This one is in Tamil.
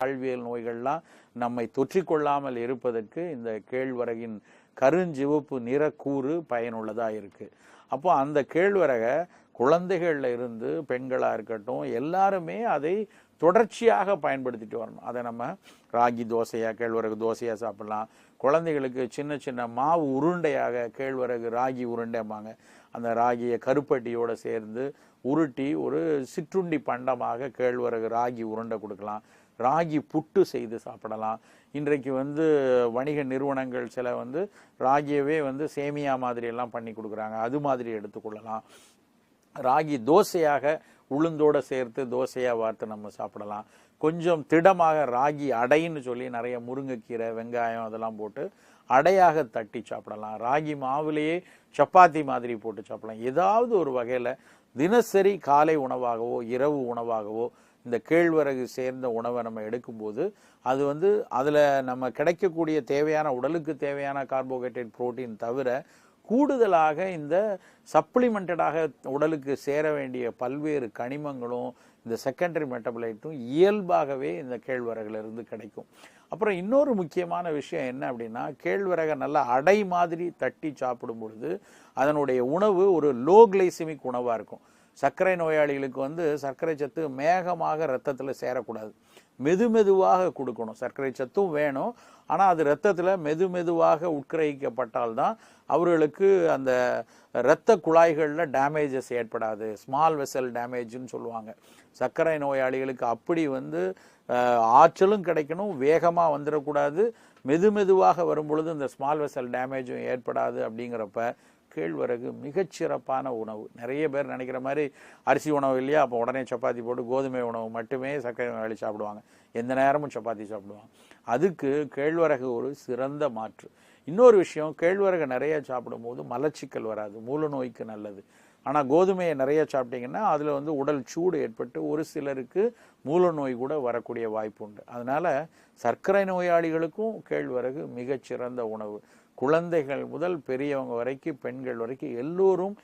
வாழ்வியல் நோய்கள்லாம் நம்மை தொற்றிக்கொள்ளாமல் இருப்பதற்கு இந்த கேழ்வரகின் கருஞ்சிவப்பு நிறக்கூறு பயனுள்ளதாக இருக்குது. அப்போ அந்த கேழ்வரகை குழந்தைகள்ல இருந்து பெண்களாக இருக்கட்டும் எல்லாருமே அதை தொடர்ச்சியாக பயன்படுத்திட்டு வரணும். அதை நம்ம ராகி தோசையாக கேழ்வரகு தோசையாக சாப்பிடலாம். குழந்தைகளுக்கு சின்ன சின்ன மாவு உருண்டையாக கேழ்வரகு ராகி உருண்டைம்பாங்க, அந்த ராகியை கருப்பட்டியோடு சேர்ந்து உருட்டி ஒரு சிற்றுண்டி பண்டமாக கேழ்வரகு ராகி உருண்டை கொடுக்கலாம். ராகி புட்டு செய்து சாப்பிடலாம். இன்றைக்கு வணிக நிறுவனங்கள் சில ராகியவே சேமியா மாதிரி எல்லாம் பண்ணி கொடுக்குறாங்க, அது மாதிரி எடுத்துக்கொள்ளலாம். ராகி தோசையாக உளுந்தோடு சேர்த்து தோசையாக வார்த்து நம்ம சாப்பிடலாம். கொஞ்சம் திடமாக ராகி அடைன்னு சொல்லி நிறைய முருங்கைக்கீரை வெங்காயம் அதெல்லாம் போட்டு அடையாக தட்டி சாப்பிடலாம். ராகி மாவுலேயே சப்பாத்தி மாதிரி போட்டு சாப்பிடலாம். ஏதாவது ஒரு வகையில் தினசரி காலை உணவாகவோ இரவு உணவாகவோ இந்த கேழ்வரகு சேர்ந்த உணவை நம்ம எடுக்கும்போது அது அதில் நம்ம கிடைக்கக்கூடிய தேவையான உடலுக்கு தேவையான கார்போஹைட்ரேட் புரோட்டீன் தவிர கூடுதலாக இந்த சப்ளிமெண்டடாக உடலுக்கு சேர வேண்டிய பல்வேறு கனிமங்களும் இந்த செகண்டரி மெட்டபலைட்டும் இயல்பாகவே இந்த கேழ்வரகுலேருந்து கிடைக்கும். அப்புறம் இன்னொரு முக்கியமான விஷயம் என்ன அப்படின்னா, கேழ்வரகை நல்லா அடை மாதிரி தட்டி சாப்பிடும் பொழுது அதனுடைய உணவு ஒரு லோ கிளைசிமிக் உணவாக இருக்கும். சர்க்கரை நோயாளிகளுக்கு சர்க்கரை சத்து மேகமாக ரத்தத்தில் சேரக்கூடாது, மெதுவாக கொடுக்கணும். சர்க்கரை சத்தும் வேணும், ஆனால் அது ரத்தத்தில் மெதுவாக உட்கிரகிக்கப்பட்டால்தான் அவர்களுக்கு அந்த இரத்த குழாய்களில் டேமேஜஸ் ஏற்படாது. ஸ்மால் வெசல் டேமேஜ்னு சொல்லுவாங்க. சர்க்கரை நோயாளிகளுக்கு அப்படி ஆற்றலும் கிடைக்கணும், வேகமாக வந்துடக்கூடாது, மெதுவாக வரும்பொழுது இந்த ஸ்மால் வெசல் டேமேஜும் ஏற்படாது. அப்படிங்கிறப்ப கேழ்வரகு மிகச்சிறப்பான உணவு. நிறைய பேர் நினைக்கிற மாதிரி அரிசி உணவு இல்லையா, அப்போ உடனே சப்பாத்தி போட்டு கோதுமை உணவு மட்டுமே சர்க்கரை நோயாளி சாப்பிடுவாங்க, எந்த நேரமும் சப்பாத்தி சாப்பிடுவாங்க. அதுக்கு கேழ்வரகு ஒரு சிறந்த மாற்று. இன்னொரு விஷயம், கேழ்வரகு நிறைய சாப்பிடும்போது மலச்சிக்கல் வராது, மூல நோய்க்கு நல்லது. ஆனால் கோதுமையை நிறைய சாப்பிட்டீங்கன்னா அதில் உடல் சூடு ஏற்பட்டு ஒரு சிலருக்கு மூல நோய் கூட வரக்கூடிய வாய்ப்பு உண்டு. அதனால் சர்க்கரை நோயாளிகளுக்கும் கேழ்வரகு மிகச்சிறந்த உணவு. குழந்தைகள் முதல் பெரியவங்க வரைக்கும் பெண்கள் வரைக்கும் எல்லோரும்